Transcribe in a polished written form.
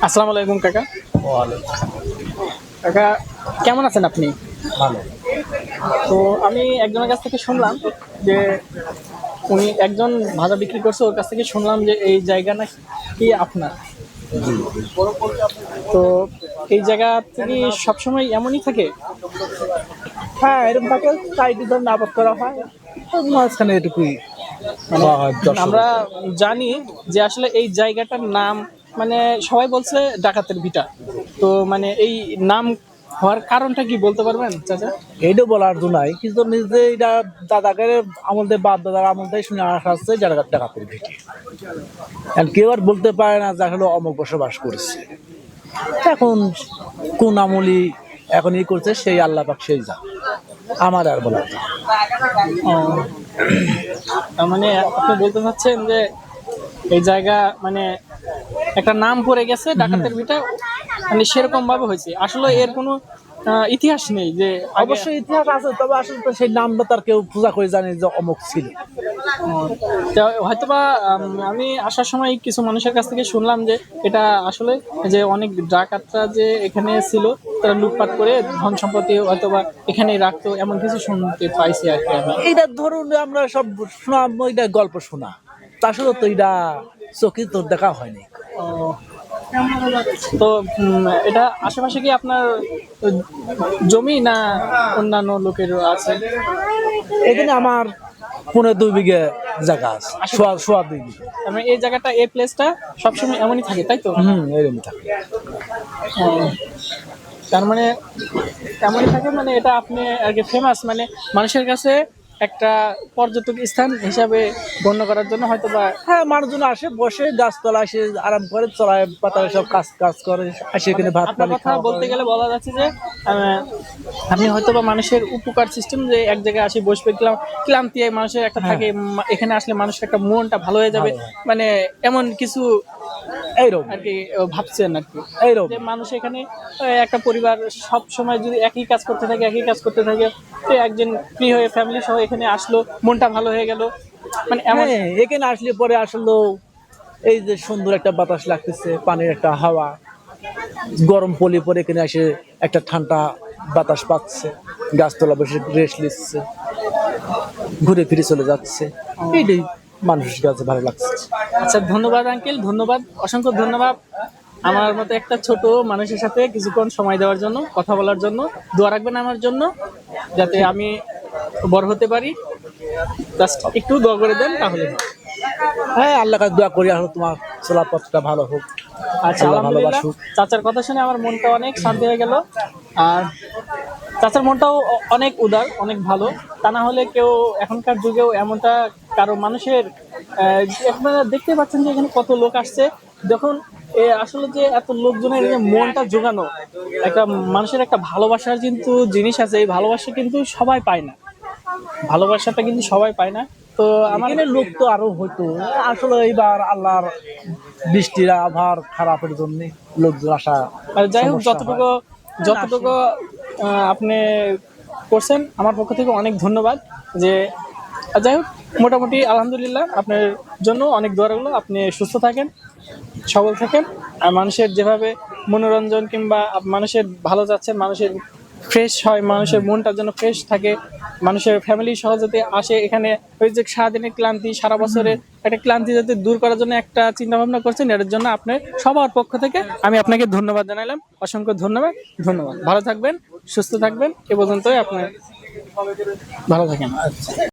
আসসালামু আলাইকুম কাকা। কাকা কেমন আছেন আপনি? ভালো। তো আমি একজনের কাছ থেকে শুনলাম যে উনি একজন ভাজা বিক্রি করছে, ওর কাছ থেকে শুনলাম যে এই জায়গা নাকি আপনার। তো এই জায়গা থেকে সবসময় এমনই থাকে? হ্যাঁ, এরকম থাকে। সাইডে ধরুন আবাদ করা হয়, তো মাঝখানে এটুকুই মানে খাওয়া হয় দর্শকের আমরা জন্য। জানি যে আসলে এই জায়গাটার নাম, মানে সবাই বলছে ডাকাতের ভিটা। তো মানে এই নাম হওয়ার কারণটা কি বলতে পারবেন চাচা? এইটা বলার জন্য নাই, কিন্তু নিজে এটা দাদাকে আমাদের বাপ দাদার আমল থেকে শুনে আসা আসছে ডাকাতের ভিটি। আর কেউ আর বলতে পারে না যে আসলে অমুক বসবাস করেছে। এখন কোন আমলি এখন করছে, সেই আল্লাহ পাক সেই যা, আমার আর বলার জন্য। ও, তার মানে আপনি বলতে চাচ্ছেন যে এই জায়গা মানে একটা নাম পড়ে গেছে ডাকাতের ভিটা, মানে সেরকম ভাবে হয়েছে। আসলে এর কোনো ইতিহাস নেই যে আগে। অবশ্যই ইতিহাস আছে, তবে আসলে তো সেই নামটা তার কেউ পূজা করে জানে যে অমুক ছিল। তো হয়তোবা আমি আসার সময় কিছু মানুষের কাছ থেকে শুনলাম যে এটা আসলে যে অনেক ডাকাতরা যে এখানে ছিল, তারা লুটপাট করে ধন সম্পত্তি হয়তোবা এখানেই রাখতো, এমন কিছু শুনতে পাইছি আর কি আমি। এইটা ধরুন আমরা সব শোনা, এটা গল্প শোনা, তা আসলে তো এটা চোখে তো দেখা হয়নি। ও, তো এটা আশেপাশে কি আপনার জমি না অন্যান্য লোকেরও আছে? এখানে আমার 2.5 বিঘা জায়গা আছে, সোয়া 2 বিঘা। মানে এই জায়গাটা, এই প্লেসটা সবসময় এমনই থাকে, তাই তো? এরকম থাকে। ও, তার মানে এমনই থাকে, মানে এটা আপনি আর কি ফেমাস, মানে মানুষের কাছে একটা পর্যটক স্থান হিসাবে গণ্য করার জন্য হয়তো বা। হ্যাঁ, মানুষজন আসে, বসে গাছতলা আসে, আরাম করে, চলায় পাতায় সব কাজ কাজ করে, আসে এখানে ভাত আপনার পানি কথা খাওয়া বলতে হয়। গেলে বলা যাচ্ছে যে আপনি হয়তো বা মানুষের উপকার সিস্টেম, যে এক জায়গায় আসি বসবে, ক্লান্তি মানুষের একটা হ্যাঁ, থাকে, এখানে আসলে মানুষের একটা মনটা ভালো হয়ে যাবে, ভালো হয়। মানে এমন কিছু এইরকম আর কি ভাবছেন আর কি। এইরকম যে মানুষ এখানে একটা পরিবার সব সময় যদি একই কাজ করতে থাকে, একই কাজ করতে থাকে, তো একজন ফ্রি হয়ে ফ্যামিলি সহ এখানে আসলো, মনটা ভালো হয়ে গেল, মানে এমন। হ্যাঁ, এখানে আসলে পরে আসলে এই যে সুন্দর একটা বাতাস লাগতেছে, পানির একটা হাওয়া, গরম পলি পরে এখানে এসে একটা ঠান্ডা বাতাস পাচ্ছে, গাছতলা বসে রেস্ট নিচ্ছে, ঘুরে ফিরে চলে যাচ্ছে। এইটাই মানুষের কাছে ভালো লাগছে। আচ্ছা, ধন্যবাদ আঙ্কেল, ধন্যবাদ, অসংখ্য ধন্যবাদ আমার মতো একটা ছোট মানুষের সাথে কিছুক্ষণ সময় দেওয়ার জন্য, কথা বলার জন্য। দোয়া রাখবেন আমার জন্য, যাতে আমি বড় হতে পারি। জাস্ট একটু দোয়া করে দেন তাহলে। হ্যাঁ, আল্লাহ কাছে দোয়া করি আসলে তোমার চলাপথটা ভালো হোক, আচ্ছা, আল্লাহ আলহামদুলিল্লাহ, ভালোবাসুক। চাচার কথা শুনে আমার মনটা অনেক শান্তি হয়ে গেল। আর চাচার মনটাও অনেক উদার, অনেক ভালো। তা না হলে কেউ এখনকার যুগেও এমনটা কারো মানুষের আপনারা দেখতে পাচ্ছেন যে এখানে কত লোক আসছে। যখন আসলে যে এত লোকজনের এই যে মনটা জোগানো, একটা মানুষের একটা ভালোবাসার কিন্তু জিনিস আছে, এই ভালোবাসা কিন্তু সবাই পায় না, ভালোবাসাটা কিন্তু সবাই পায় না। তো আমার এখানে লোক তো আরো হয়তো, আসলে এইবার আল্লাহর বৃষ্টির আবহাওয়ার খারাপের জন্য লোকজন আসা যাই হোক, সমস্যা হয়। যতটুকু আপনি করছেন আমার পক্ষ থেকে অনেক ধন্যবাদ। যে যাই হোক, মোটামুটি আলহামদুলিল্লাহ, আপনার জন্য অনেক দোয়া রইলো। আপনি সুস্থ থাকেন, সবল থাকেন, আর মানুষের যেভাবে মনোরঞ্জন কিংবা মানুষের ভালো যাচ্ছেন, মানুষের ফ্রেশ হয়, মানুষের মনটা যেন ফ্রেশ থাকে, মানুষের ফ্যামিলি সহ যাতে আসে এখানে, ওই যে সারাদিনের ক্লান্তি, সারা বছরের একটা ক্লান্তি যাতে দূর করার জন্য একটা চিন্তা ভাবনা করছেন, এর জন্য আপনার সবার পক্ষ থেকে আমি আপনাকে ধন্যবাদ জানালাম। অসংখ্য ধন্যবাদ। ধন্যবাদ, ভালো থাকবেন, সুস্থ থাকবেন। এ পর্যন্তই, আপনার ভালো থাকেন।